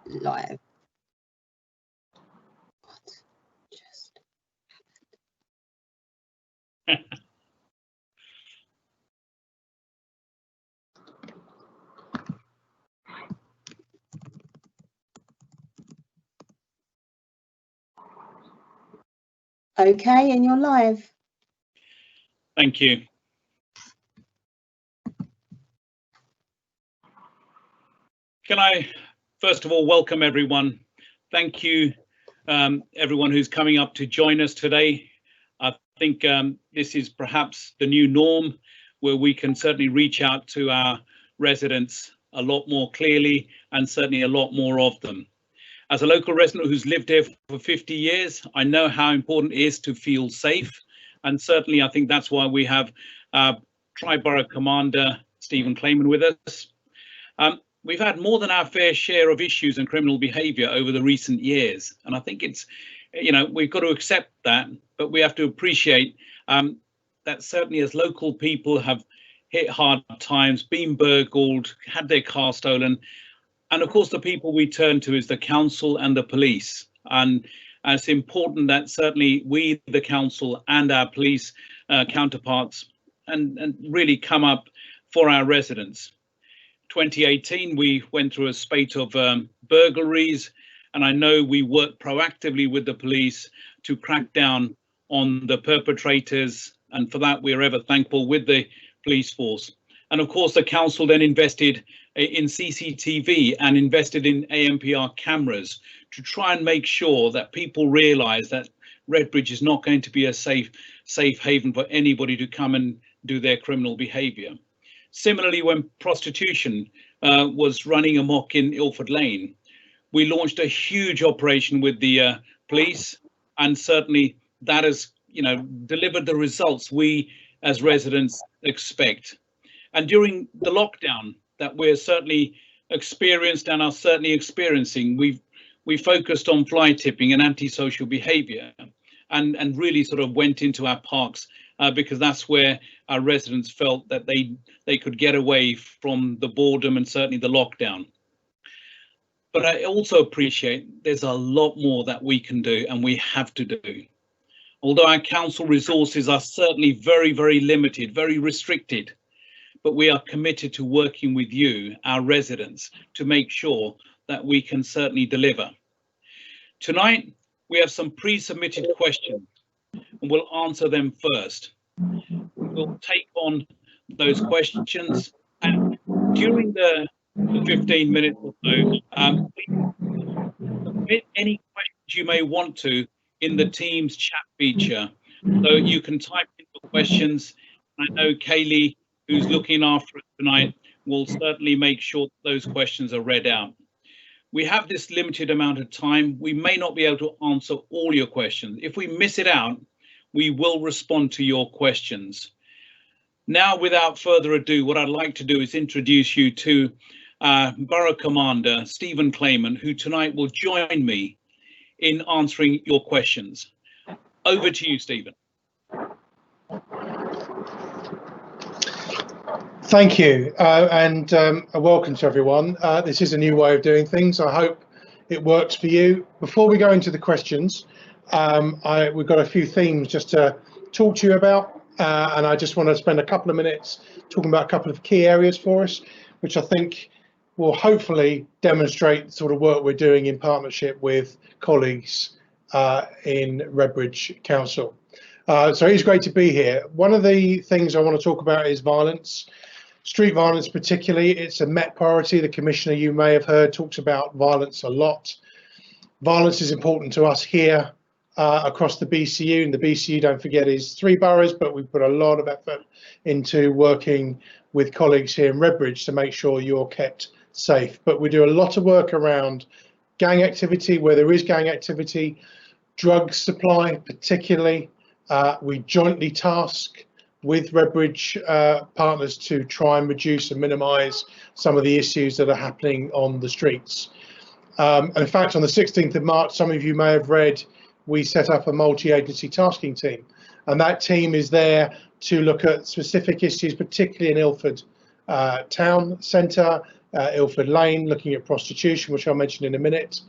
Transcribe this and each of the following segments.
live. What just happened? Okay, and you're live. Thank you. Can I first of all welcome everyone. Thank you, everyone who's coming up to join us today. I think this is perhaps the new norm where we can certainly reach out to our residents a lot more clearly and certainly a lot more of them. As a local resident who's lived here for 50 years, I know how important it is to feel safe. And certainly I think that's why we have Tri-Borough Commander Stephen Clayman with us. We've had more than our fair share of issues and criminal behaviour over the recent years. And I think it's, you know, we've got to accept that, but we have to appreciate that certainly as local people have hit hard times, been burgled, had their car stolen. And of course, the people we turn to is the council and the police. And it's important that certainly we, the council and our police counterparts, and really come up for our residents. 2018, we went through a spate of burglaries, and I know we worked proactively with the police to crack down on the perpetrators. And for that, we're ever thankful with the police force. And of course, the council then invested in CCTV and invested in AMPR cameras to try and make sure that people realise that Redbridge is not going to be a safe haven for anybody to come and do their criminal behaviour. Similarly, when prostitution was running amok in Ilford Lane, we launched a huge operation with the police, and certainly that has, you know, delivered the results we as residents expect. And during the lockdown that we're certainly experienced and are certainly experiencing, we focused on fly tipping and antisocial behaviour, and really sort of went into our parks because that's where our residents felt that they could get away from the boredom and certainly the lockdown. But I also appreciate there's a lot more that we can do and we have to do. Although our council resources are certainly very, very limited, very restricted, but we are committed to working with you, our residents, to make sure that we can certainly deliver. Tonight, we have some pre-submitted questions and we'll answer them first. We'll take on those questions, and during the 15 minutes or so, submit any questions you may want to in the Teams chat feature. So you can type in your questions. I know Kaylee, who's looking after it tonight, will certainly make sure those questions are read out. We have this limited amount of time. We may not be able to answer all your questions. If we miss it out, we will respond to your questions. Now, without further ado, what I'd like to do is introduce you to Borough Commander Stephen Clayman, who tonight will join me in answering your questions. Over to you, Stephen. Thank you, and welcome to everyone. This is a new way of doing things. I hope it works for you. Before we go into the questions, we've got a few themes just to talk to you about, and I just want to spend a couple of minutes talking about a couple of key areas for us, which I think will hopefully demonstrate the sort of work we're doing in partnership with colleagues in Redbridge Council. So it's great to be here. One of the things I want to talk about is violence. Street violence particularly, it's a Met priority. The Commissioner, you may have heard, talks about violence a lot. Violence is important to us here across the BCU, and the BCU, don't forget, is 3 boroughs, but we've put a lot of effort into working with colleagues here in Redbridge to make sure you're kept safe. But we do a lot of work around gang activity, where there is gang activity, drug supply particularly. We jointly task with Redbridge partners to try and reduce and minimise some of the issues that are happening on the streets. And in fact, on the 16th of March, some of you may have read, we set up a multi-agency tasking team. And that team is there to look at specific issues, particularly in Ilford town centre, Ilford Lane, looking at prostitution, which I'll mention in a minute.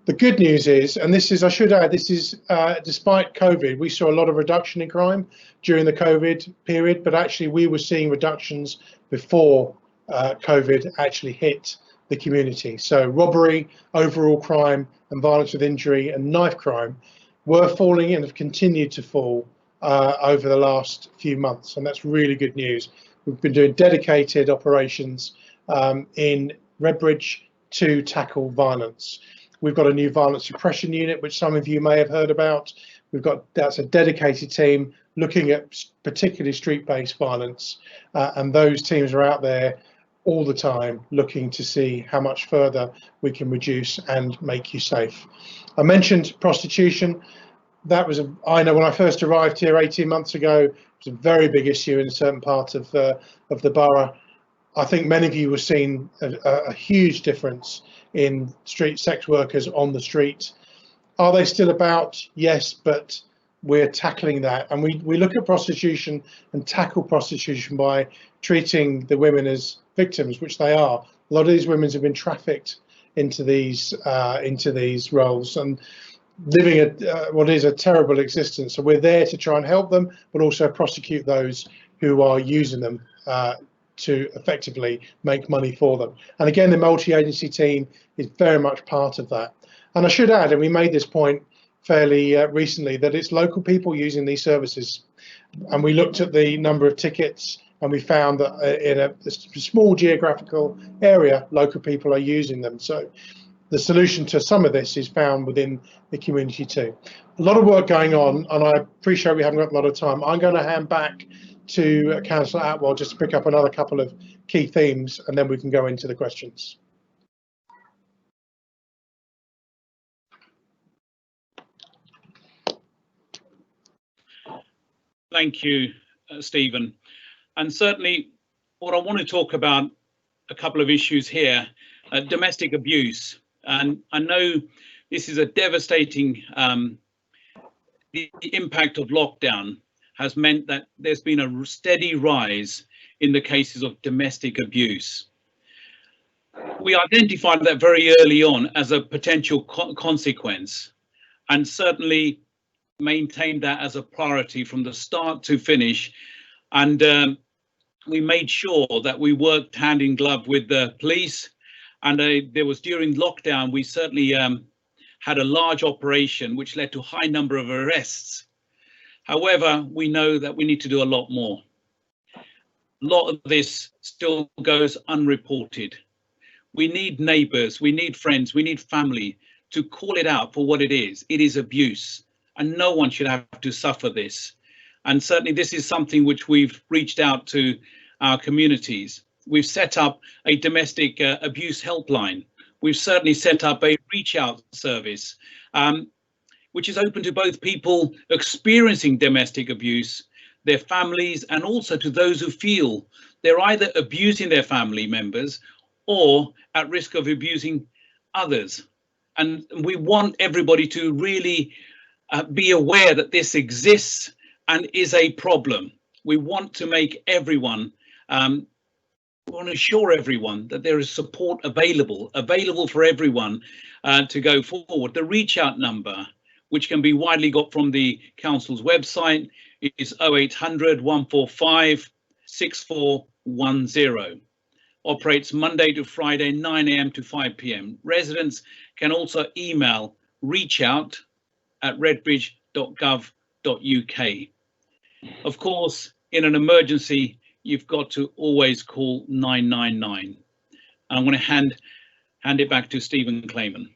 The good news is, and this is, I should add, this is despite COVID, we saw a lot of reduction in crime during the COVID period, but actually we were seeing reductions before COVID actually hit the community. So robbery, overall crime and violence with injury and knife crime were falling and have continued to fall over the last few months, and that's really good news. We've been doing dedicated operations in Redbridge to tackle violence. We've got a new violence suppression unit, which some of you may have heard about. That's a dedicated team looking at particularly street-based violence, and those teams are out there all the time looking to see how much further we can reduce and make you safe. I mentioned prostitution. That was, I know when I first arrived here 18 months ago, it was a very big issue in a certain part of the borough. I think many of you have seen a huge difference in street sex workers on the street. Are they still about? Yes, but we're tackling that, and we look at prostitution and tackle prostitution by treating the women as victims, which they are. A lot of these women have been trafficked into these roles and living what is a terrible existence. So we're there to try and help them, but also prosecute those who are using them to effectively make money for them. And again, the multi-agency team is very much part of that. And I should add, and we made this point fairly recently, that it's local people using these services. And we looked at the number of tickets and we found that in a small geographical area, local people are using them. So the solution to some of this is found within the community too. A lot of work going on, and I appreciate we haven't got a lot of time. I'm going to hand back to Councillor Athwal just to pick up another couple of key themes, and then we can go into the questions. Thank you, Stephen. And certainly what I want to talk about, a couple of issues here, domestic abuse. And I know this is a devastating, the impact of lockdown has meant that there's been a steady rise in the cases of domestic abuse. We identified that very early on as a potential consequence, and certainly maintained that as a priority from the start to finish. And we made sure that we worked hand in glove with the police. And there was, during lockdown, we certainly had a large operation which led to a high number of arrests. However, we know that we need to do a lot more. A lot of this still goes unreported. We need neighbours, we need friends, we need family to call it out for what it is. It is abuse, and no one should have to suffer this. And certainly this is something which we've reached out to our communities. We've set up a domestic abuse helpline. We've certainly set up a reach out service, which is open to both people experiencing domestic abuse, their families, and also to those who feel they're either abusing their family members or at risk of abusing others. And we want everybody to really be aware that this exists and is a problem. We want to make everyone, we want to assure everyone that there is support available for everyone to go forward. The reach out number, which can be widely got from the council's website, is 0800 145 6410. Operates Monday to Friday, 9 AM to 5 PM. Residents can also email reachout@redbridge.gov.uk. Of course, in an emergency, you've got to always call 999. I'm going to hand it back to Stephen Clayman.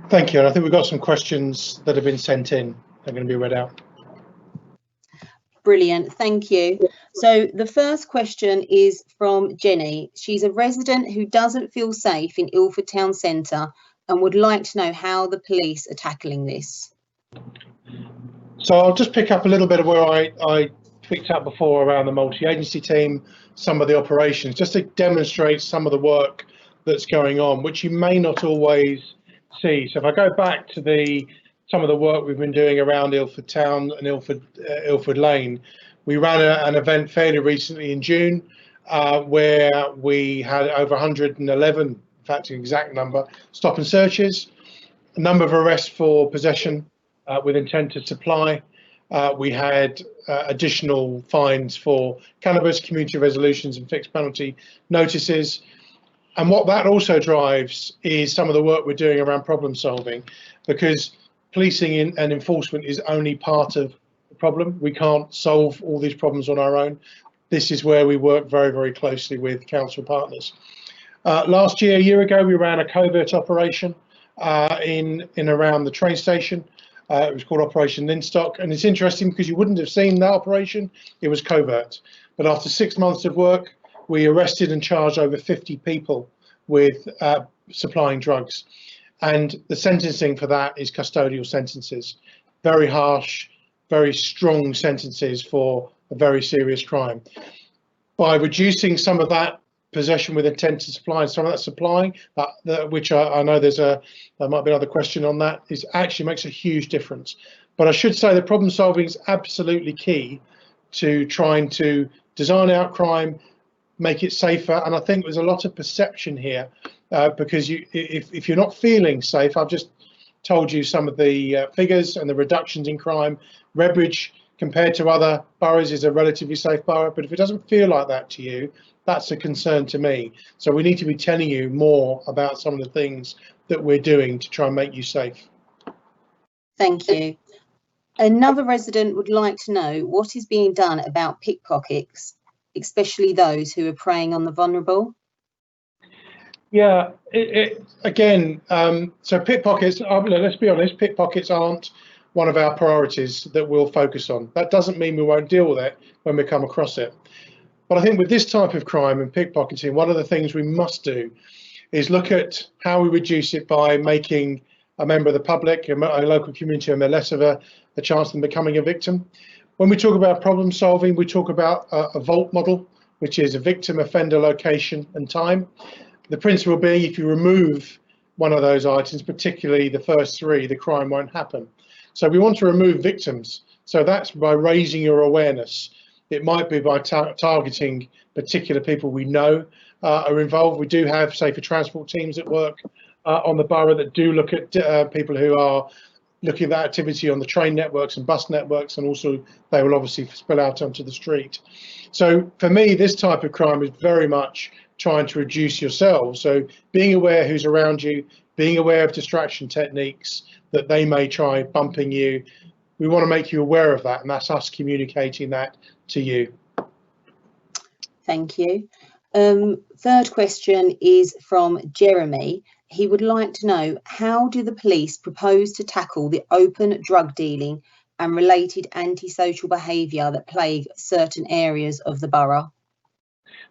Thank you. And I think we've got some questions that have been sent in. They're going to be read out. Brilliant, thank you. So the first question is from Jenny. She's a resident who doesn't feel safe in Ilford Town Centre and would like to know how the police are tackling this. So I'll just pick up a little bit of where I picked up before around the multi-agency team, some of the operations, just to demonstrate some of the work that's going on, which you may not always see. So if I go back to the some of the work we've been doing around Ilford Town and Ilford Lane. We ran an event fairly recently in June where we had over 111, in fact, an exact number, stop and searches, a number of arrests for possession with intent to supply. We had additional fines for cannabis, community resolutions and fixed penalty notices. And what that also drives is some of the work we're doing around problem solving, because policing and enforcement is only part of the problem. We can't solve all these problems on our own. This is where we work very, very closely with council partners. Last year, a year ago, we ran a covert operation in around the train station. It was called Operation Linstock, and it's interesting because you wouldn't have seen that operation. It was covert, but after 6 months of work, we arrested and charged over 50 people with supplying drugs, and the sentencing for that is custodial sentences, very harsh, very strong sentences for a very serious crime. By reducing some of that possession with intent to supply and some of that supplying, which I know there might be another question on that, is actually makes a huge difference. But I should say that problem solving is absolutely key to trying to design out crime, make it safer. And I think there's a lot of perception here because if you're not feeling safe, I've just told you some of the figures and the reductions in crime. Redbridge, compared to other boroughs, is a relatively safe borough, but if it doesn't feel like that to you, that's a concern to me. So we need to be telling you more about some of the things that we're doing to try and make you safe. Thank you. Another resident would like to know what is being done about pickpockets, especially those who are preying on the vulnerable. Yeah, again, so pickpockets, let's be honest, pickpockets aren't one of our priorities that we'll focus on. That doesn't mean we won't deal with it when we come across it. But I think with this type of crime and pickpocketing, one of the things we must do is look at how we reduce it by making a member of the public, a local community member, less of a chance of them becoming a victim. When we talk about problem solving, we talk about a vault model, which is a victim, offender, location and time. The principle being, if you remove one of those items, particularly the first three, the crime won't happen. So we want to remove victims. So that's by raising your awareness. It might be by targeting particular people we know are involved. We do have safer transport teams that work on the borough that do look at people who are looking at that activity on the train networks and bus networks, and also they will obviously spill out onto the street. So for me, this type of crime is very much trying to reduce yourselves. So being aware who's around you, being aware of distraction techniques that they may try bumping you. We want to make you aware of that, and that's us communicating that to you. Thank you. Third question is from Jeremy. He would like to know, how do the police propose to tackle the open drug dealing and related antisocial behaviour that plague certain areas of the borough?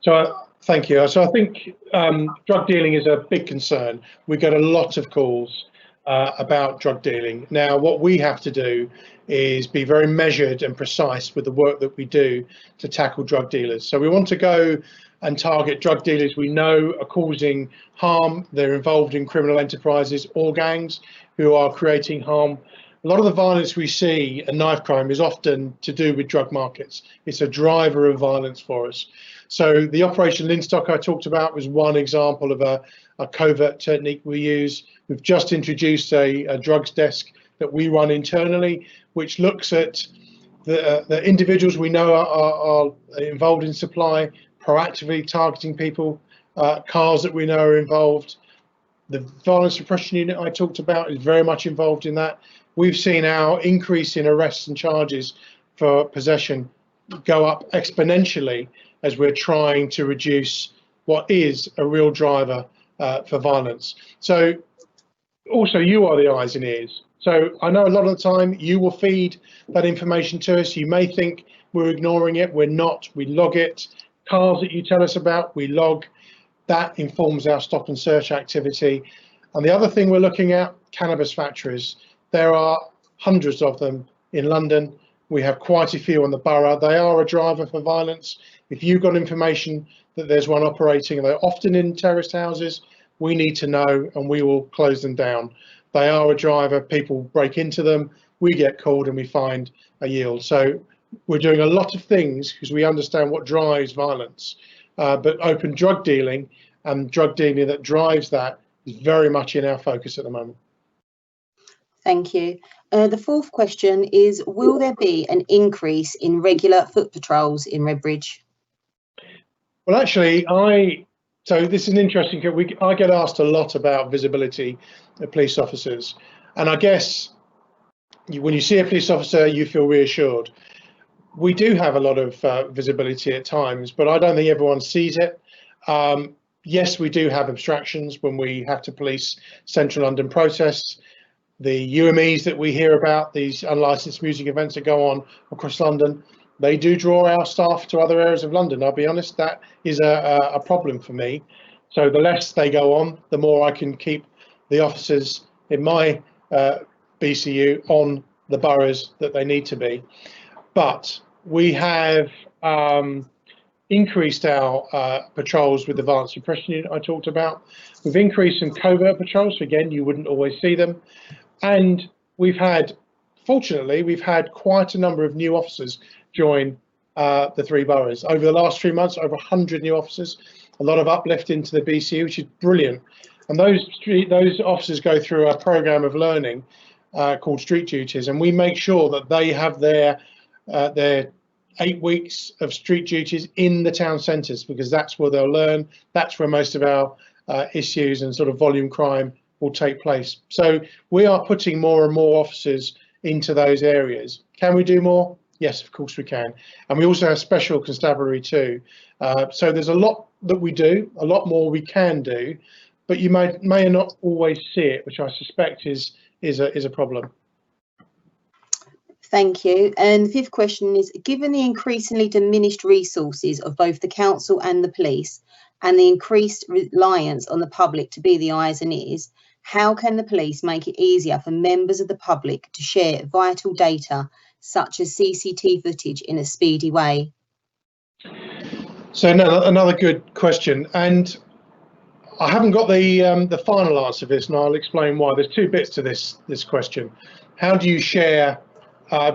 So thank you. So I think drug dealing is a big concern. We get a lot of calls about drug dealing. Now, what we have to do is be very measured and precise with the work that we do to tackle drug dealers. So we want to go and target drug dealers we know are causing harm. They're involved in criminal enterprises or gangs who are creating harm. A lot of the violence we see and knife crime is often to do with drug markets. It's a driver of violence for us. So the Operation Linstock I talked about was one example of a covert technique we use. We've just introduced a drugs desk that we run internally, which looks at the individuals we know are involved in supply, proactively targeting people, cars that we know are involved. The violence suppression unit I talked about is very much involved in that. We've seen our increase in arrests and charges for possession go up exponentially as we're trying to reduce what is a real driver for violence. So also, you are the eyes and ears. So I know a lot of the time you will feed that information to us. You may think we're ignoring it. We're not. We log it. Cars that you tell us about, we log. That informs our stop and search activity. And the other thing we're looking at, cannabis factories. There are hundreds of them in London. We have quite a few on the borough. They are a driver for violence. If you've got information that there's one operating, and they're often in terraced houses, we need to know and we will close them down. they are a driver, people break into them, we get called and we find a yield. So we're doing a lot of things because we understand what drives violence, but open drug dealing and drug dealing that drives that is very much in our focus at the moment. Thank you. The fourth question is, will there be an increase in regular foot patrols in Redbridge? Well, actually, so this is an interesting, I get asked a lot about visibility of police officers. And I guess when you see a police officer, you feel reassured. We do have a lot of visibility at times, but I don't think everyone sees it. Yes, we do have abstractions when we have to police central London protests. The UMEs that we hear about, these unlicensed music events that go on across London, they do draw our staff to other areas of London. I'll be honest, that is a problem for me. So the less they go on, the more I can keep the officers in my BCU on the boroughs that they need to be. But we have increased our patrols with the advanced suppression unit I talked about. We've increased some covert patrols. So again, you wouldn't always see them. And fortunately, we've had quite a number of new officers join the three boroughs. Over the last 3 months, over 100 new officers, a lot of uplift into the BCU, which is brilliant. And those officers go through a program of learning called Street Duties, and we make sure that they have their 8 weeks of street duties in the town centres, because that's where they'll learn. That's where most of our issues and sort of volume crime will take place. So we are putting more and more officers into those areas. Can we do more? Yes, of course we can. And we also have special constabulary too. So there's a lot that we do, a lot more we can do, but you may not always see it, which I suspect is a problem. Thank you. And the fifth question is, given the increasingly diminished resources of both the council and the police, and the increased reliance on the public to be the eyes and ears, how can the police make it easier for members of the public to share vital data such as CCTV footage in a speedy way? So another good question, and I haven't got the final answer to this, and I'll explain why. There's two bits to this question. How do you share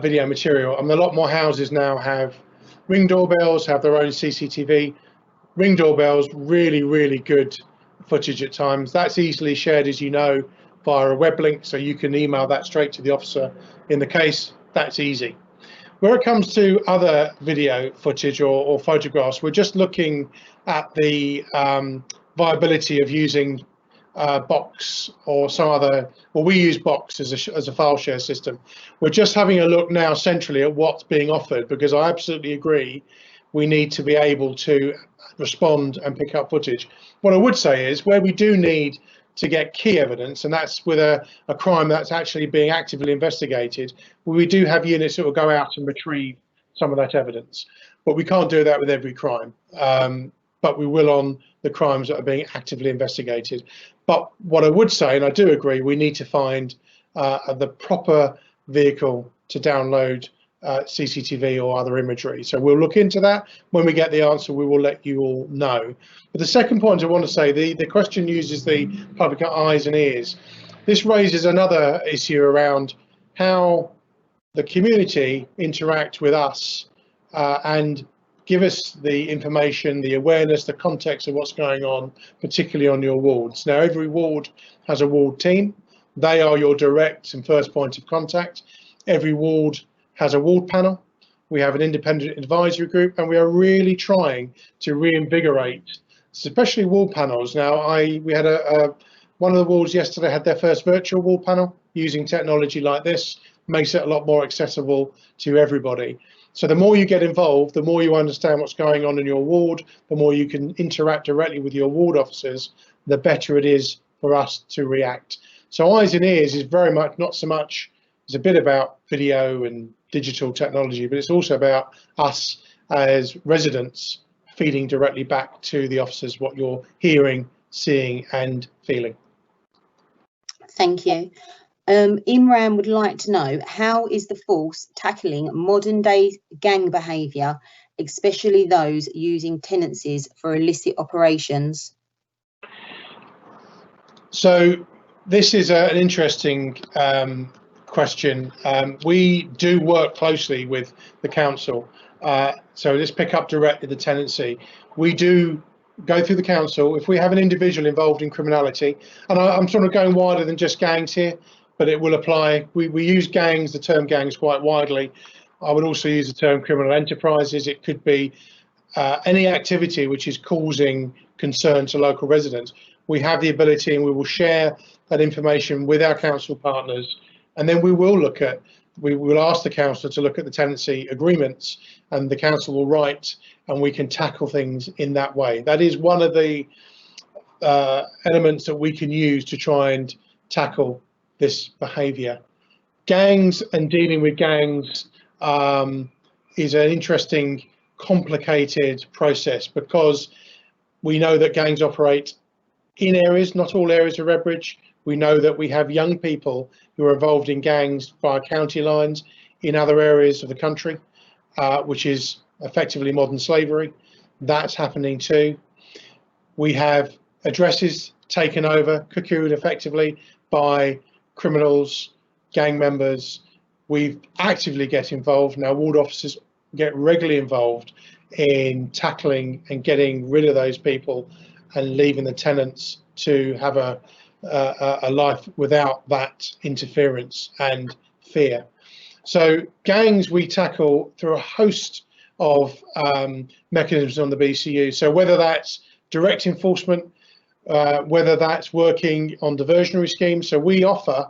video material? I mean, a lot more houses now have Ring doorbells, have their own CCTV. Ring doorbells, really, really good footage at times. That's easily shared, as you know, via a web link, so you can email that straight to the officer in the case. That's easy. Where it comes to other video footage or photographs, we're just looking at the viability of using Box or some other, well, we use Box as a file share system. We're just having a look now centrally at what's being offered, because I absolutely agree we need to be able to respond and pick up footage. What I would say is, where we do need to get key evidence, and that's with a crime that's actually being actively investigated, we do have units that will go out and retrieve some of that evidence, but we can't do that with every crime. But we will on the crimes that are being actively investigated. But what I would say, and I do agree, we need to find the proper vehicle to download CCTV or other imagery. So we'll look into that. When we get the answer, we will let you all know. But the second point I want to say, the question uses the public eyes and ears. This raises another issue around how the community interact with us and give us the information, the awareness, the context of what's going on, particularly on your wards. Now, every ward has a ward team. They are your direct and first point of contact. Every ward has a ward panel. We have an independent advisory group, and we are really trying to reinvigorate, especially ward panels. Now, we had one of the wards yesterday had their first virtual ward panel using technology like this. Makes it a lot more accessible to everybody. So the more you get involved, the more you understand what's going on in your ward, the more you can interact directly with your ward officers, the better it is for us to react. So eyes and ears is very much not so much, it's a bit about video and digital technology, but it's also about us as residents feeding directly back to the officers what you're hearing, seeing and feeling. Thank you. Imran would like to know, how is the force tackling modern day gang behaviour, especially those using tenancies for illicit operations? So this is an interesting question. We do work closely with the council. So let's pick up directly the tenancy. We do go through the council. If we have an individual involved in criminality, and I'm sort of going wider than just gangs here, but it will apply. We use gangs, the term gangs, quite widely. I would also use the term criminal enterprises. It could be any activity which is causing concern to local residents. We have the ability, and we will share that information with our council partners, and then we will ask the council to look at the tenancy agreements, and the council will write, and we can tackle things in that way. That is one of the elements that we can use to try and tackle this behaviour. Gangs and dealing with gangs is an interesting, complicated process, because we know that gangs operate in areas, not all areas of Redbridge. We know that we have young people who are involved in gangs via county lines in other areas of the country, which is effectively modern slavery. That's happening too. We have addresses taken over, cocooned effectively by criminals, gang members. We actively get involved. Now, ward officers get regularly involved in tackling and getting rid of those people and leaving the tenants to have a life without that interference and fear. So gangs we tackle through a host of mechanisms on the BCU. So whether that's direct enforcement, whether that's working on diversionary schemes. So we offer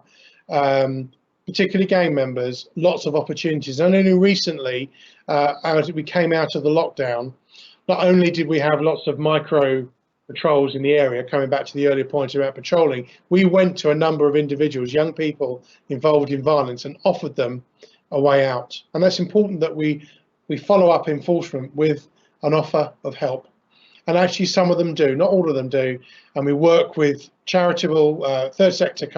particularly gang members lots of opportunities. And only recently, as we came out of the lockdown, not only did we have lots of micro patrols in the area, coming back to the earlier point about patrolling, we went to a number of individuals, young people involved in violence, and offered them a way out. And that's important that we follow up enforcement with an offer of help. And actually some of them do, not all of them do. And we work with charitable third sector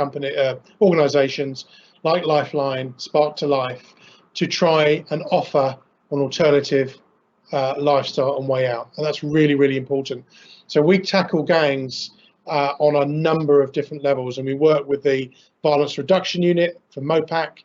organisations like Lifeline, Spark to Life, to try and offer an alternative lifestyle and way out. And that's really, really important. So we tackle gangs on a number of different levels, and we work with the Violence Reduction Unit for MOPAC,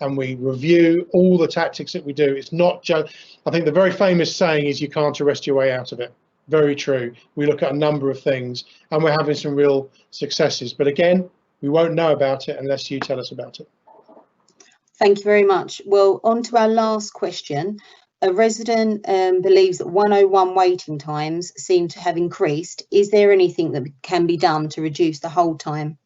and we review all the tactics that we do. It's not just, I think the very famous saying is you can't arrest your way out of it. Very true. We look at a number of things, and we're having some real successes. But again, we won't know about it unless you tell us about it. Thank you very much. Well, on to our last question. A resident believes that 101 waiting times seem to have increased. Is there anything that can be done to reduce the hold time?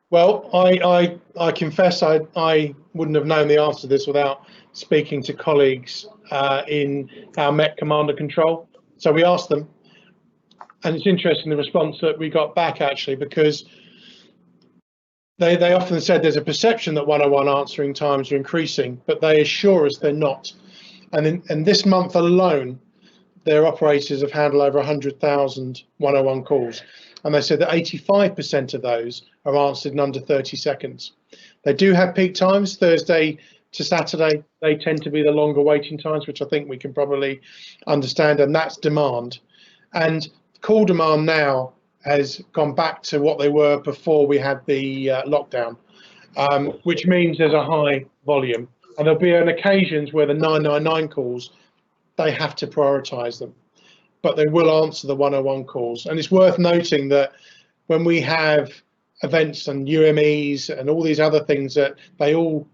Well, I confess I wouldn't have known the answer to this without speaking to colleagues in our Met Command and Control. So we asked them, and it's interesting the response that we got back, actually, because they often said there's a perception that 101 answering times are increasing, but they assure us they're not. And in this month alone, their operators have handled over 100,000 101 calls. And they said that 85% of those are answered in under 30 seconds. They do have peak times, Thursday to Saturday. They tend to be the longer waiting times, which I think we can probably understand, and that's demand. And call demand now has gone back to what they were before we had the lockdown, which means there's a high volume. And there'll be an occasions where the 999 calls, they have to prioritise them, but they will answer the 101 calls. And it's worth noting that when we have events and UMEs and all these other things, that they all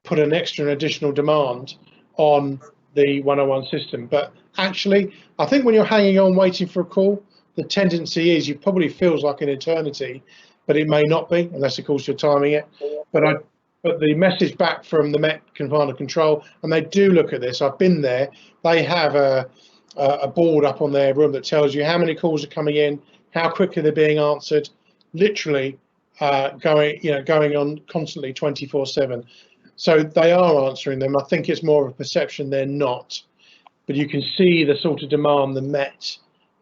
put an extra and additional demand on the 101 system. But actually, I think when you're hanging on waiting for a call, the tendency is it probably feels like an eternity, but it may not be, unless of course you're timing it. But the message back from the Met Command and Control, and they do look at this, I've been there, they have a board up on their room that tells you how many calls are coming in, how quickly they're being answered, literally going on constantly 24/7. So they are answering them. I think it's more of a perception they're not, but you can see the sort of demand the Met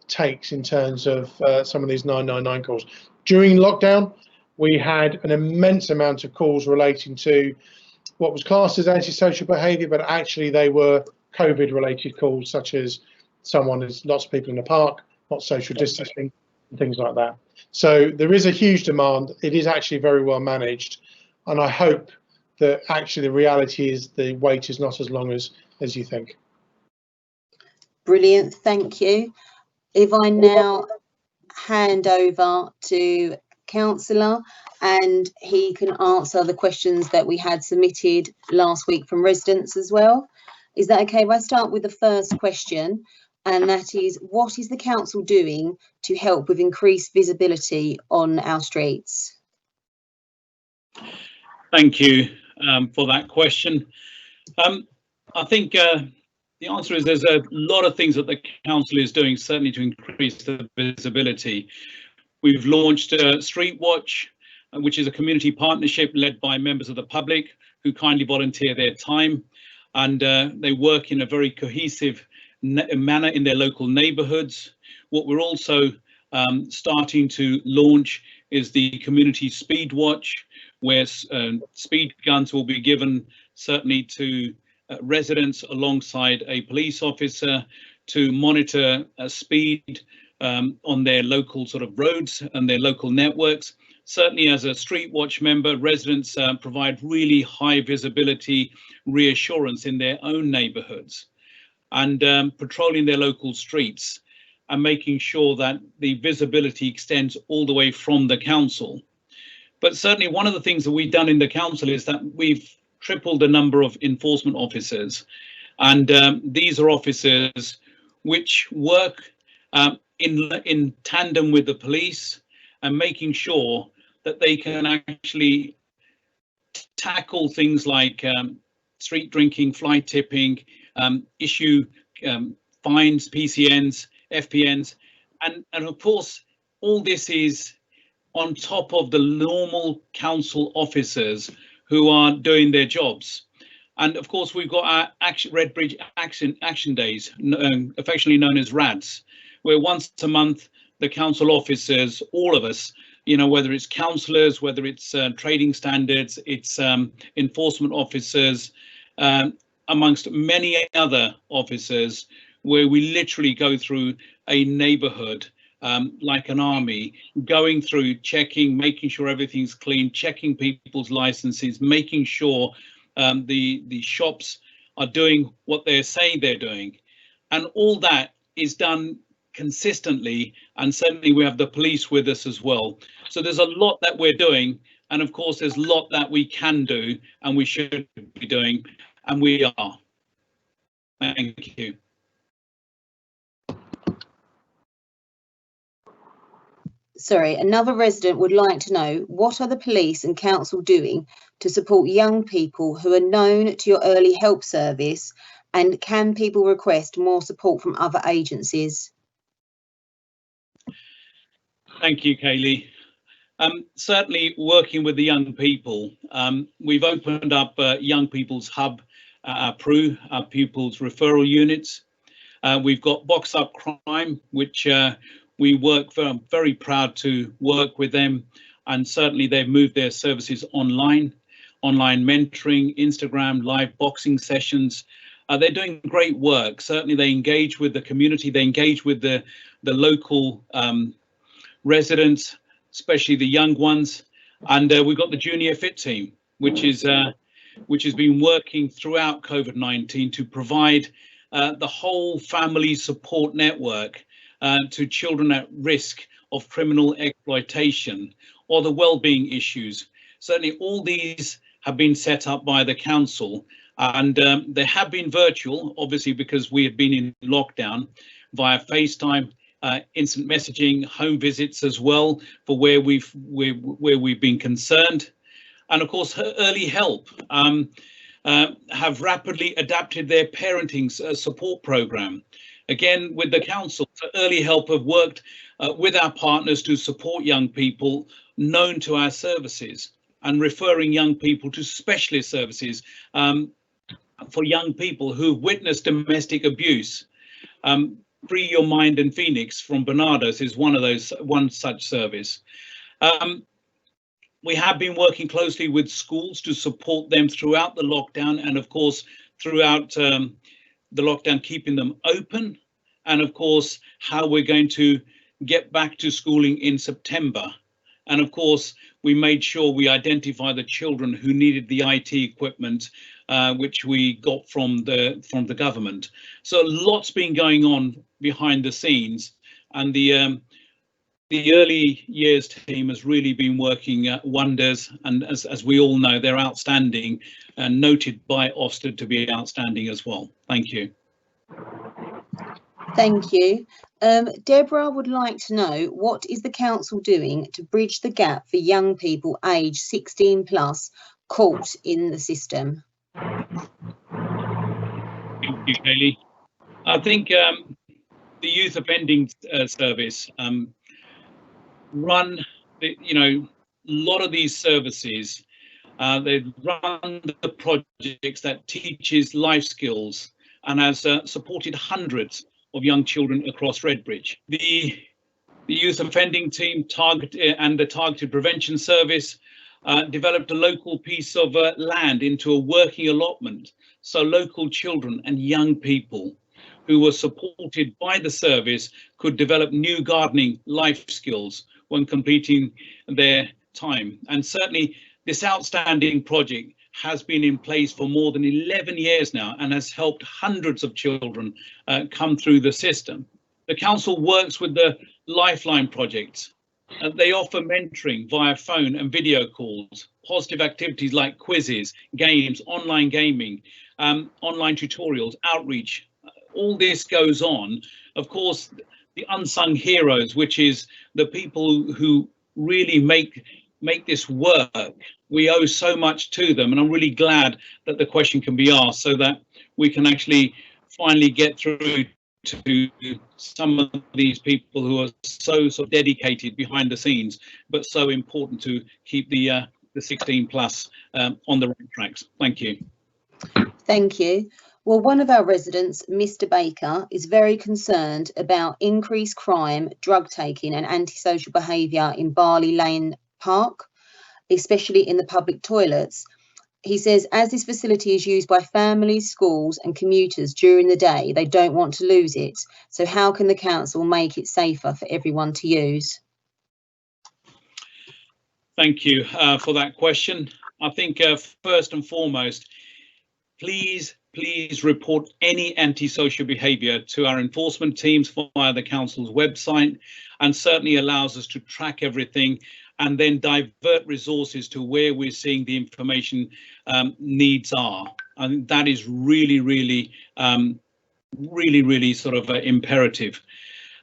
takes in terms of some of these 999 calls. During lockdown, we had an immense amount of calls relating to what was classed as antisocial behaviour, but actually they were COVID related calls, such as lots of people in the park, not social distancing, and things like that. So there is a huge demand. It is actually very well managed, and I hope that actually the reality is the wait is not as long as you think. Brilliant, thank you. If I now hand over to Councillor, and he can answer the questions that we had submitted last week from residents as well. Is that okay if I start with the first question? And that is, what is the council doing to help with increased visibility on our streets? Thank you for that question. I think the answer is there's a lot of things that the council is doing, certainly to increase the visibility. We've launched Street Watch, which is a community partnership led by members of the public who kindly volunteer their time, and they work in a very cohesive manner in their local neighbourhoods. What we're also starting to launch is the community speed watch, where speed guns will be given certainly to residents alongside a police officer to monitor speed on their local sort of roads and their local networks. Certainly as a Street Watch member, residents provide really high visibility reassurance in their own neighbourhoods, and patrolling their local streets and making sure that the visibility extends all the way from the council. But certainly one of the things that we've done in the council is that we've tripled the number of enforcement officers, and these are officers which work in tandem with the police and making sure that they can actually tackle things like street drinking, fly tipping, issue fines, PCNs, FPNs, and of course all this is on top of the normal council officers who are doing their jobs. And of course we've got our Red Bridge Action Days, affectionately known as RADs, where once a month the council officers, all of us, you know, whether it's councillors, whether it's trading standards, it's enforcement officers, amongst many other officers, where we literally go through a neighbourhood like an army, going through, checking, making sure everything's clean, checking people's licenses, making sure the shops are doing what they're saying they're doing. And all that is done consistently, and certainly we have the police with us as well. So there's a lot that we're doing, and of course there's a lot that we can do and we should be doing, and we are. Thank you. Sorry, another resident would like to know, what are the police and council doing to support young people who are known to your early help service, and can people request more support from other agencies? Thank you, Kaylee. Certainly working with the young people, we've opened up Young People's Hub, our PRU, our Pupils Referral Units. We've got Box Up Crime, which we work for. I'm very proud to work with them, and certainly they've moved their services online mentoring, Instagram, live boxing sessions. They're doing great work. Certainly they engage with the community, they engage with the local residents, especially the young ones. And we've got the Junior Fit team, which has been working throughout COVID-19 to provide the whole family support network to children at risk of criminal exploitation or the well-being issues. Certainly all these have been set up by the council, and they have been virtual, obviously, because we have been in lockdown, via FaceTime, instant messaging, home visits as well, for where we've been concerned. And of course, early help have rapidly adapted their parenting support program. Again, with the council, early help have worked with our partners to support young people known to our services, and referring young people to specialist services for young people who've witnessed domestic abuse. Free Your Mind and Phoenix from Bernardo's is one such service. We have been working closely with schools to support them throughout the lockdown, and of course throughout the lockdown, keeping them open, and of course how we're going to get back to schooling in September. And of course, we made sure we identify the children who needed the IT equipment, which we got from the government. So lots been going on behind the scenes, and the early years team has really been working wonders. And as we all know, they're outstanding and noted by Ofsted to be outstanding as well. Thank you. Thank you. Deborah would like to know, what is the council doing to bridge the gap for young people aged 16 plus caught in the system? Thank you, Kaylee. I think the Youth Offending Service run, a lot of these services. They run the projects that teaches life skills and has supported hundreds of young children across Redbridge. The Youth Offending Team and the Targeted Prevention Service developed a local piece of land into a working allotment, so local children and young people who were supported by the service could develop new gardening life skills when completing their time. And certainly this outstanding project has been in place for more than 11 years now and has helped hundreds of children come through the system. The council works with the Lifeline projects. They offer mentoring via phone and video calls, positive activities like quizzes, games, online gaming, online tutorials, outreach. All this goes on. Of course, the unsung heroes, which is the people who really make this work. We owe so much to them, and I'm really glad that the question can be asked so that we can actually finally get through to some of these people who are so dedicated behind the scenes, but so important to keep the 16 plus on the right tracks. Thank you. Thank you. Well, one of our residents, Mr. Baker, is very concerned about increased crime, drug taking and antisocial behaviour in Bali Lane Park, especially in the public toilets. He says, as this facility is used by families, schools and commuters during the day, they don't want to lose it. So how can the council make it safer for everyone to use? Thank you for that question. I think first and foremost, please report any antisocial behaviour to our enforcement teams via the council's website, and certainly allows us to track everything and then divert resources to where we're seeing the information needs are. And that is really sort of imperative.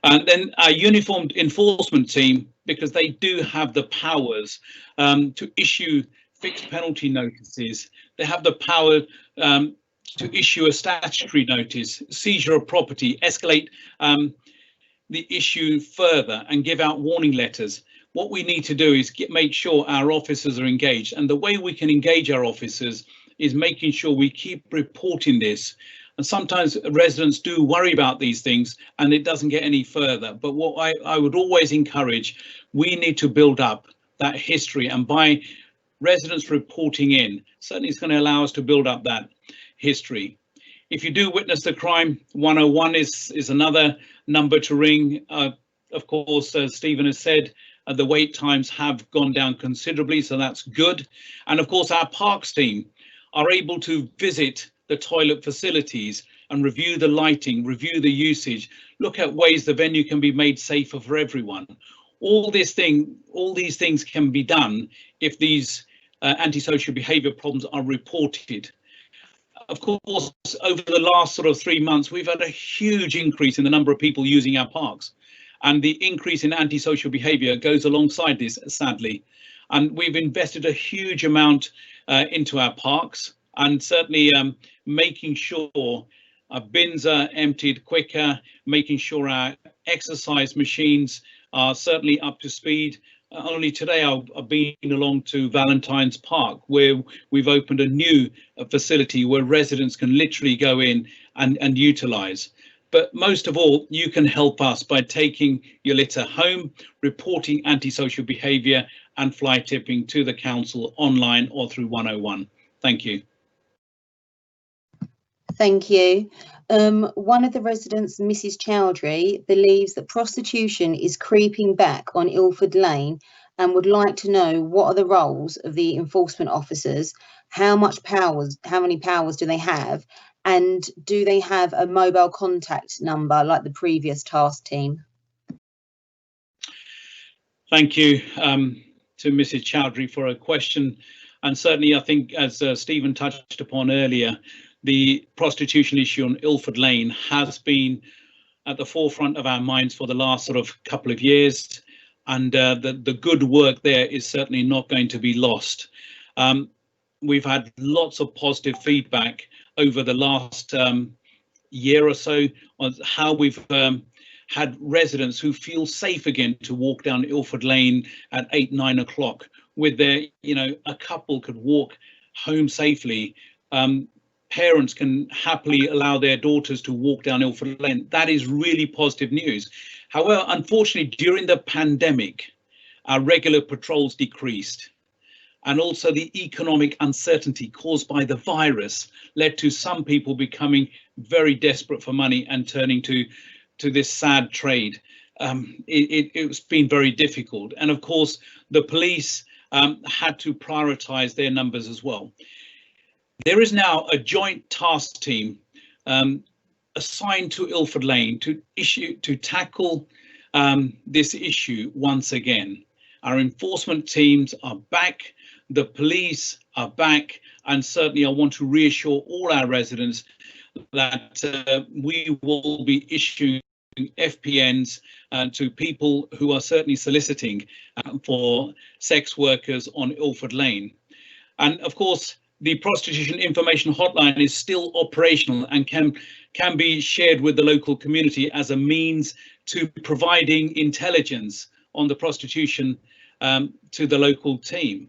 And then our uniformed enforcement team, because they do have the powers to issue fixed penalty notices. They have the power to issue a statutory notice, seizure of property, escalate the issue further and give out warning letters. What we need to do is make sure our officers are engaged, and the way we can engage our officers is making sure we keep reporting this. And sometimes residents do worry about these things and it doesn't get any further. But what I would always encourage, we need to build up that history, and by residents reporting in, certainly it's going to allow us to build up that history. If you do witness the crime, 101 is another number to ring. Of course, as Stephen has said, the wait times have gone down considerably, so that's good. And of course, our parks team are able to visit the toilet facilities and review the lighting, review the usage, look at ways the venue can be made safer for everyone. All these things can be done if these antisocial behaviour problems are reported. Of course, over the last sort of 3 months, we've had a huge increase in the number of people using our parks. And the increase in antisocial behaviour goes alongside this, sadly. And we've invested a huge amount into our parks, and certainly making sure our bins are emptied quicker, making sure our exercise machines are certainly up to speed. Only today I've been along to Valentine's Park, where we've opened a new facility where residents can literally go in and utilise. But most of all, you can help us by taking your litter home, reporting antisocial behaviour and fly tipping to the council online or through 101. Thank you. Thank you. One of the residents, Mrs. Chowdhury, believes that prostitution is creeping back on Ilford Lane and would like to know what are the roles of the enforcement officers, how many powers do they have, and do they have a mobile contact number like the previous task team? Thank you to Mrs. Chowdhury for a question. And certainly, I think, as Stephen touched upon earlier, the prostitution issue on Ilford Lane has been at the forefront of our minds for the last sort of couple of years. And the good work there is certainly not going to be lost. We've had lots of positive feedback over the last year or so on how we've had residents who feel safe again to walk down Ilford Lane at 8, 9 o'clock with their, a couple could walk home safely. Parents can happily allow their daughters to walk down Ilford Lane. That is really positive news. However, unfortunately, during the pandemic, our regular patrols decreased. And also the economic uncertainty caused by the virus led to some people becoming very desperate for money and turning to this sad trade. It's been very difficult. And of course, the police had to prioritize their numbers as well. There is now a joint task team assigned to Ilford Lane to tackle this issue once again. Our enforcement teams are back, the police are back, and certainly I want to reassure all our residents that we will be issuing FPNs to people who are certainly soliciting for sex workers on Ilford Lane. And of course, the prostitution information hotline is still operational and can be shared with the local community as a means to providing intelligence on the prostitution to the local team.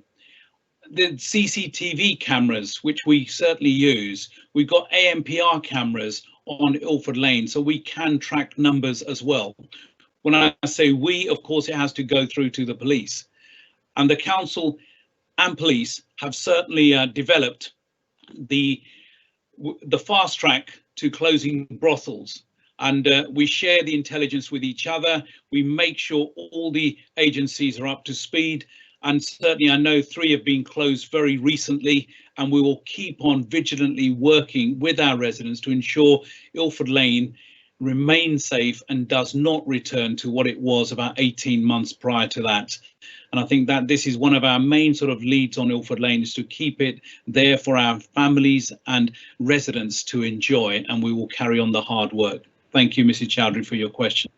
The CCTV cameras, which we certainly use, we've got AMPR cameras on Ilford Lane, so we can track numbers as well. When I say we, of course, it has to go through to the police. And the council and police have certainly developed the fast track to closing brothels. And we share the intelligence with each other. We make sure all the agencies are up to speed. And certainly I know 3 have been closed very recently, and we will keep on vigilantly working with our residents to ensure Ilford Lane remains safe and does not return to what it was about 18 months prior to that. And I think that this is one of our main sort of leads on Ilford Lane, is to keep it there for our families and residents to enjoy, and we will carry on the hard work. Thank you, Mrs. Chowdhury, for your question.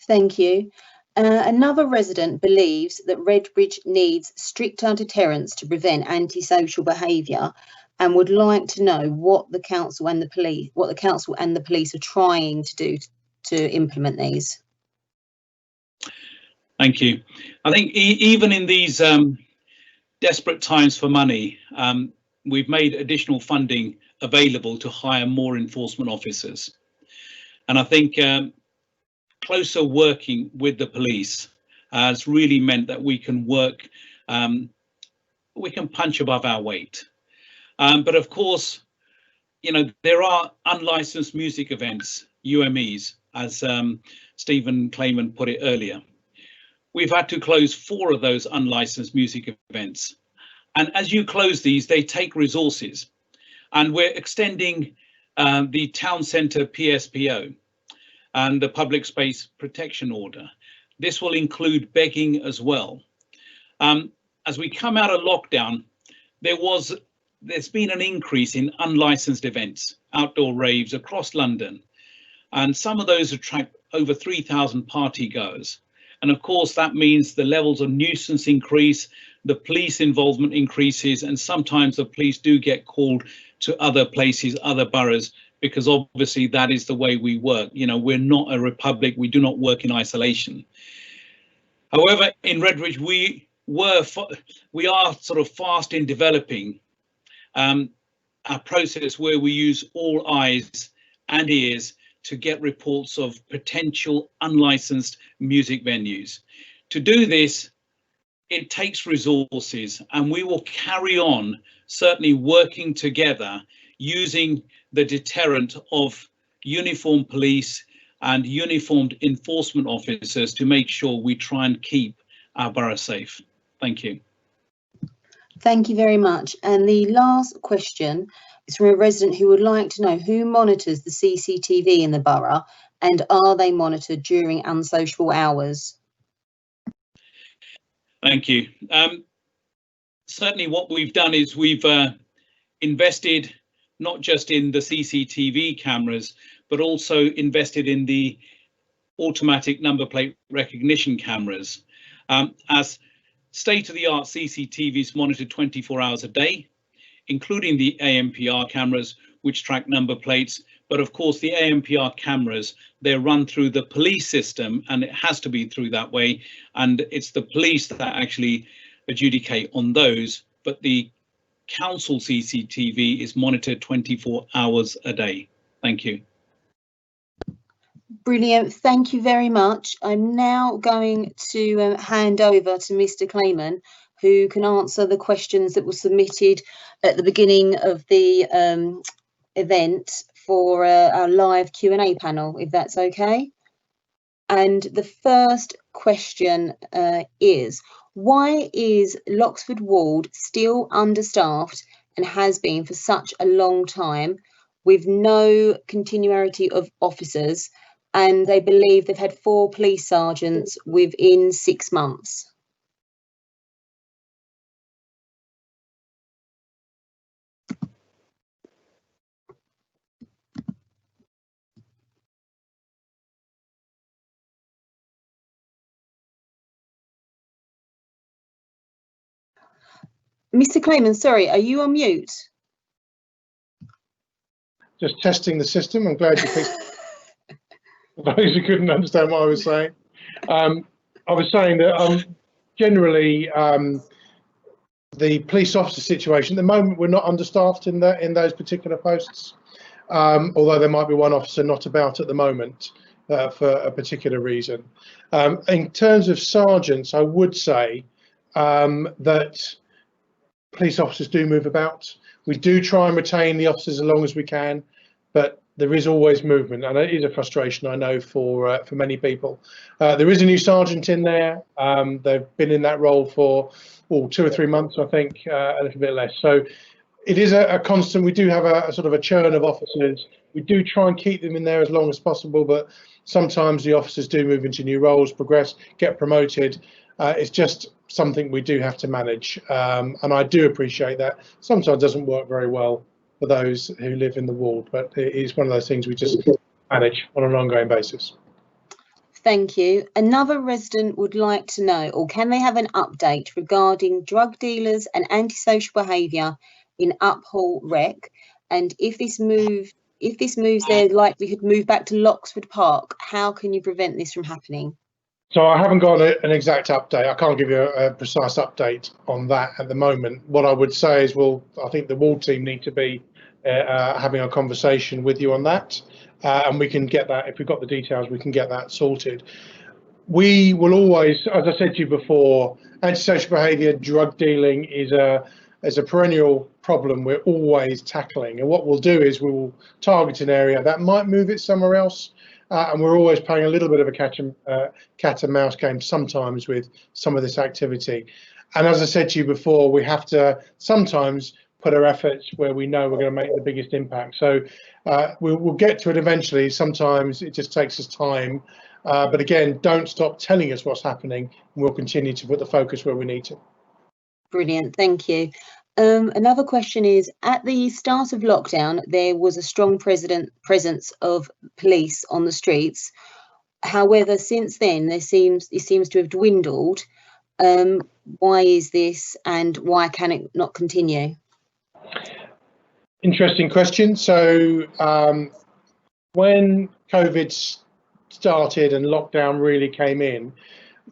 Thank you. Another resident believes that Redbridge needs stricter deterrents to prevent antisocial behaviour, and would like to know what the council and the police are trying to do to implement these. Thank you. I think even in these desperate times for money, we've made additional funding available to hire more enforcement officers. And I think closer working with the police has really meant that we can work, we can punch above our weight. But of course, there are unlicensed music events, UMEs, as Stephen Clayman put it earlier. We've had to close 4 of those unlicensed music events. And as you close these, they take resources. And we're extending the town centre PSPO and the public space protection order. This will include begging as well. As we come out of lockdown, there's been an increase in unlicensed events, outdoor raves across London. And some of those attract over 3,000 party goers. And of course, that means the levels of nuisance increase, the police involvement increases, and sometimes the police do get called to other places, other boroughs, because obviously that is the way we work. We're not a republic, we do not work in isolation. However, in Redbridge, we are sort of fast in developing a process where we use all eyes and ears to get reports of potential unlicensed music venues. To do this, it takes resources, and we will carry on certainly working together using the deterrent of uniformed police and uniformed enforcement officers to make sure we try and keep our borough safe. Thank you. Thank you very much. And the last question is from a resident who would like to know who monitors the CCTV in the borough, and are they monitored during unsociable hours? Thank you. Certainly what we've done is we've invested not just in the CCTV cameras, but also invested in the automatic number plate recognition cameras. As state-of-the-art CCTV is monitored 24 hours a day, including the ANPR cameras, which track number plates. But of course, the ANPR cameras, they're run through the police system, and it has to be through that way. And it's the police that actually adjudicate on those. But the council CCTV is monitored 24 hours a day. Thank you. Brilliant. Thank you very much. I'm now going to hand over to Mr. Clayman, who can answer the questions that were submitted at the beginning of the event for our live Q&A panel, if that's okay. And the first question is, why is Loxford Ward still understaffed and has been for such a long time with no continuity of officers? And they believe they've had 4 police sergeants within 6 months. Mr. Clayman, sorry, are you on mute? Just testing the system. I'm glad you picked. Those who couldn't understand what I was saying. I was saying that generally the police officer situation at the moment, we're not understaffed in those particular posts, although there might be one officer not about at the moment for a particular reason. In terms of sergeants, I would say that police officers do move about. We do try and retain the officers as long as we can, but there is always movement, and it is a frustration, I know, for many people. There is a new sergeant in there. They've been in that role for 2 or 3 months, I think, a little bit less. So it is a constant. We do have a sort of a churn of officers. We do try and keep them in there as long as possible, but sometimes the officers do move into new roles, progress, get promoted. It's just something we do have to manage, and I do appreciate that. Sometimes it doesn't work very well for those who live in the ward, but it is one of those things we just manage on an ongoing basis. Thank you. Another resident would like to know, or can they have an update regarding drug dealers and antisocial behaviour in Athwal Rec, and if this moves their likelihood move back to Loxford Park, how can you prevent this from happening? So I haven't got an exact update. I can't give you a precise update on that at the moment. What I would say is, well, I think the ward team need to be having a conversation with you on that, and we can get that. If we've got the details, we can get that sorted. We will always, as I said to you before, antisocial behaviour, drug dealing is a perennial problem we're always tackling. And what we'll do is we will target an area that might move it somewhere else. And we're always playing a little bit of a cat and mouse game sometimes with some of this activity. And as I said to you before, we have to sometimes put our efforts where we know we're going to make the biggest impact. So we'll get to it eventually. Sometimes it just takes us time. But again, don't stop telling us what's happening, and we'll continue to put the focus where we need to. Brilliant, thank you. Another question is, at the start of lockdown, there was a strong presence of police on the streets. However, since then, it seems to have dwindled. Why is this, and why can it not continue? Interesting question. So when COVID started and lockdown really came in,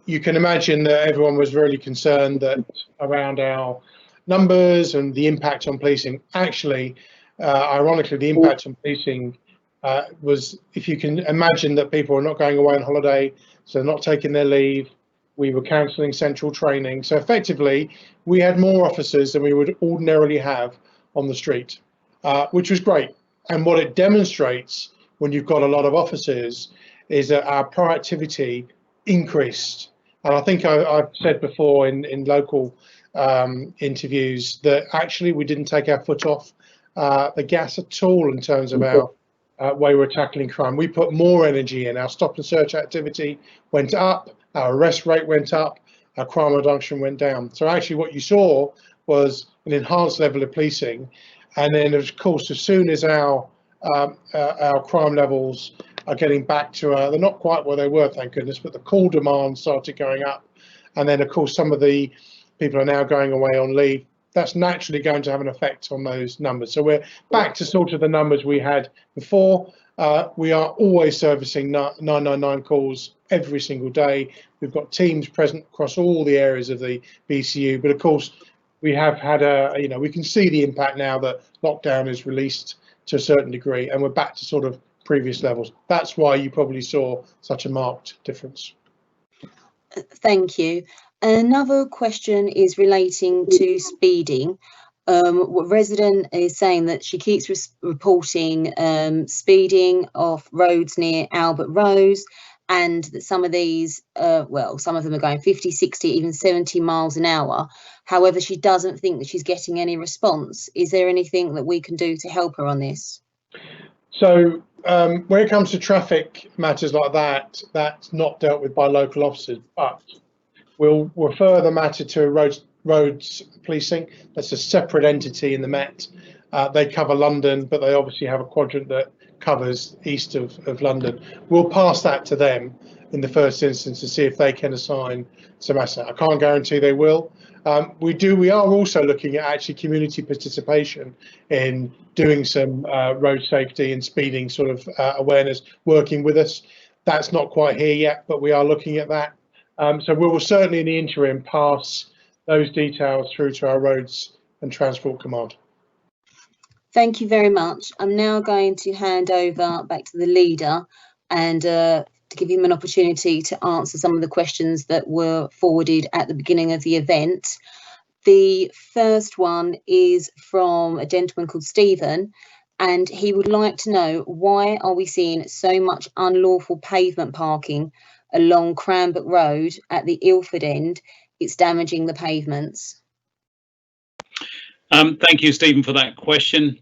you can imagine that everyone was really concerned that around our numbers and the impact on policing. Actually, ironically, the impact on policing was, if you can imagine that people are not going away on holiday, so they're not taking their leave, we were cancelling central training. So effectively, we had more officers than we would ordinarily have on the street. which was great. And what it demonstrates when you've got a lot of officers is that our proactivity increased. And I think I've said before in local interviews that actually we didn't take our foot off the gas at all in terms of our way we're tackling crime. We put more energy in. Our stop and search activity went up, our arrest rate went up, our crime reduction went down. So actually what you saw was an enhanced level of policing. And then of course, as soon as our crime levels are getting back to, they're not quite where they were, thank goodness, but the call demand started going up. And then of course, some of the people are now going away on leave. That's naturally going to have an effect on those numbers. So we're back to sort of the numbers we had before. We are always servicing 999 calls every single day. We've got teams present across all the areas of the BCU, but of course we have had we can see the impact now that lockdown is released to a certain degree, and we're back to sort of previous levels. That's why you probably saw such a marked difference. Thank you. Another question is relating to speeding. What resident is saying that she keeps reporting speeding off roads near Albert Rose, and that some of these, some of them are going 50, 60, even 70 miles an hour. However, she doesn't think that she's getting any response. Is there anything that we can do to help her on this? So when it comes to traffic matters like that, that's not dealt with by local officers, but we'll refer the matter to roads policing. That's a separate entity in the Met. They cover London, but they obviously have a quadrant that covers east of London. We'll pass that to them in the first instance to see if they can assign some asset. I can't guarantee they will. We are also looking at actually community participation in doing some road safety and speeding sort of awareness, working with us. That's not quite here yet, but we are looking at that. So we will certainly in the interim pass those details through to our Roads and Transport Command. Thank you very much. I'm now going to hand over back to the leader and to give him an opportunity to answer some of the questions that were forwarded at the beginning of the event. The first one is from a gentleman called Stephen, and he would like to know, why are we seeing so much unlawful pavement parking along Cranbrook Road at the Ilford end? It's damaging the pavements. Thank you, Stephen, for that question.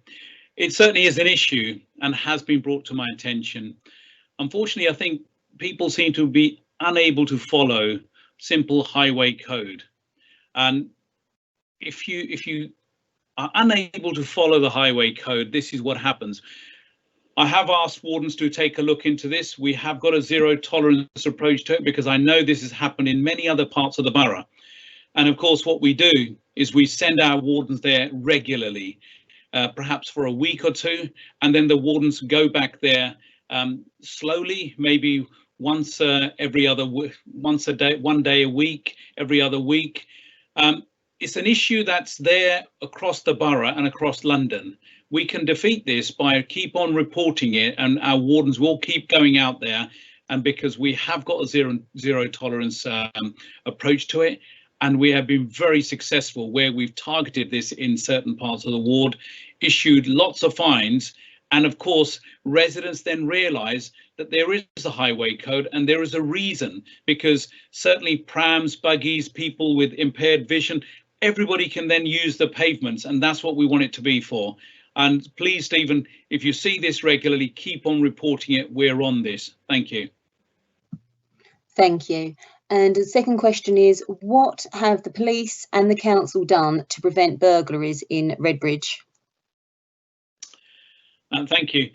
It certainly is an issue and has been brought to my attention. Unfortunately, I think people seem to be unable to follow simple highway code. And if you are unable to follow the highway code, this is what happens. I have asked wardens to take a look into this. We have got a zero tolerance approach to it because I know this has happened in many other parts of the borough. And of course, what we do is we send our wardens there regularly, perhaps for a week or two, and then the wardens go back there slowly, maybe once every other once a day, one day a week, every other week. It's an issue that's there across the borough and across London. We can defeat this by keep on reporting it, and our wardens will keep going out there. And because we have got a zero tolerance approach to it, and we have been very successful where we've targeted this in certain parts of the ward, issued lots of fines. And of course, residents then realise that there is a highway code and there is a reason, because certainly prams, buggies, people with impaired vision, everybody can then use the pavements, and that's what we want it to be for. And please, Stephen, if you see this regularly, keep on reporting it. We're on this. Thank you. Thank you. And the second question is, what have the police and the council done to prevent burglaries in Redbridge? Thank you.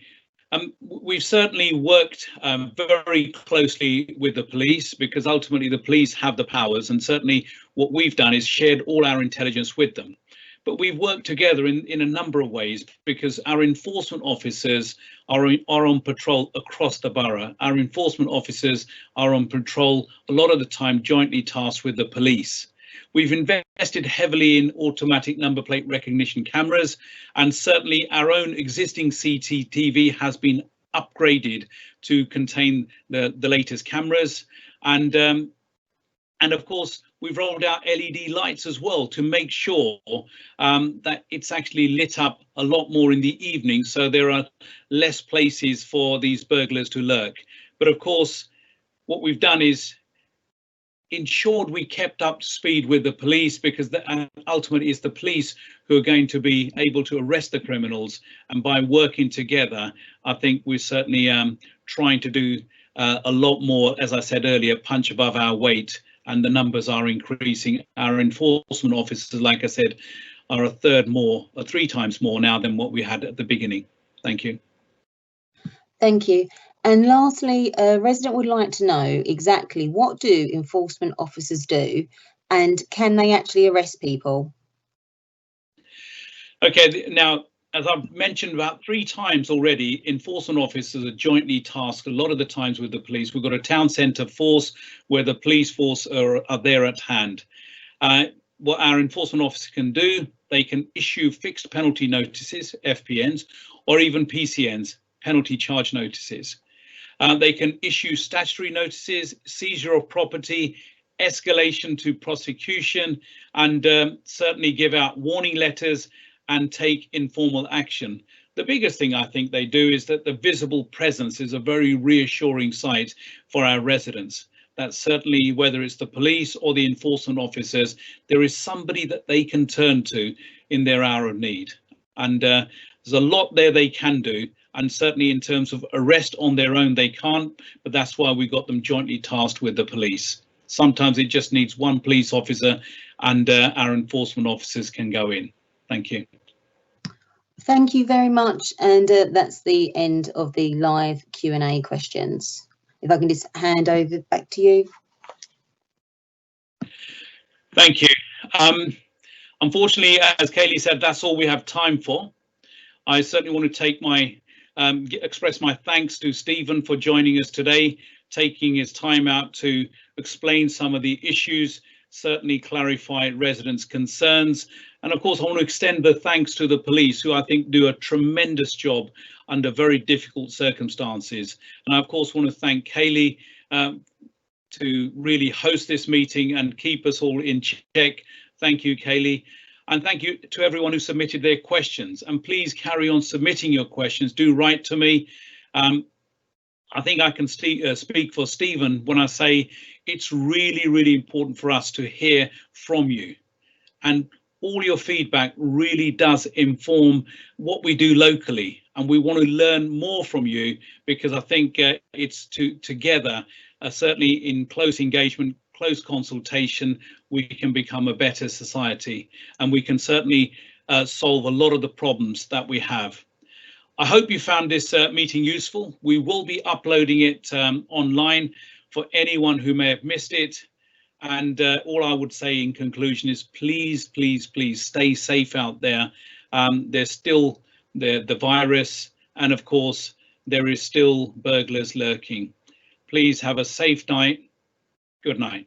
We've certainly worked very closely with the police, because ultimately the police have the powers, and certainly what we've done is shared all our intelligence with them. But we've worked together in a number of ways, because our enforcement officers are on patrol across the borough. Our enforcement officers are on patrol a lot of the time jointly tasked with the police. We've invested heavily in automatic number plate recognition cameras, and certainly our own existing CCTV has been upgraded to contain the latest cameras. And And of course, we've rolled out LED lights as well to make sure that it's actually lit up a lot more in the evening, so there are less places for these burglars to lurk. But of course, what we've done is ensured we kept up to speed with the police, because ultimately it's the police who are going to be able to arrest the criminals. And by working together, I think we're certainly trying to do a lot more, as I said earlier, punch above our weight, and the numbers are increasing. Our enforcement officers, like I said, are three times more now than what we had at the beginning. Thank you. Thank you. And lastly, a resident would like to know exactly what do enforcement officers do, and can they actually arrest people? Okay, now, as I've mentioned about 3 times already, enforcement officers are jointly tasked a lot of the times with the police. We've got a town centre force where the police force are there at hand. What our enforcement officer can do, they can issue fixed penalty notices, FPNs, or even PCNs, penalty charge notices. They can issue statutory notices, seizure of property, escalation to prosecution, and certainly give out warning letters and take informal action. The biggest thing I think they do is that the visible presence is a very reassuring sight for our residents. That certainly, whether it's the police or the enforcement officers, there is somebody that they can turn to in their hour of need. And there's a lot there they can do. And certainly in terms of arrest on their own, they can't, but that's why we got them jointly tasked with the police. Sometimes it just needs one police officer, and our enforcement officers can go in. Thank you. Thank you very much. And that's the end of the live Q&A questions. If I can just hand over back to you. Thank you. Unfortunately, as Kaylee said, that's all we have time for. I certainly want to take express my thanks to Stephen for joining us today, taking his time out to explain some of the issues, certainly clarify residents' concerns. And of course, I want to extend the thanks to the police, who I think do a tremendous job under very difficult circumstances. And I of course want to thank Kaylee to really host this meeting and keep us all in check. Thank you, Kaylee. And thank you to everyone who submitted their questions. And please carry on submitting your questions. Do write to me. I think I can speak for Stephen when I say it's really, really important for us to hear from you. And all your feedback really does inform what we do locally. And we want to learn more from you, because I think it's together, certainly in close engagement, close consultation, we can become a better society, and we can certainly solve a lot of the problems that we have. I hope you found this meeting useful. We will be uploading it online for anyone who may have missed it. And all I would say in conclusion is please, please, please stay safe out there. There's still the virus, and of course, there is still burglars lurking. Please have a safe night. Good night.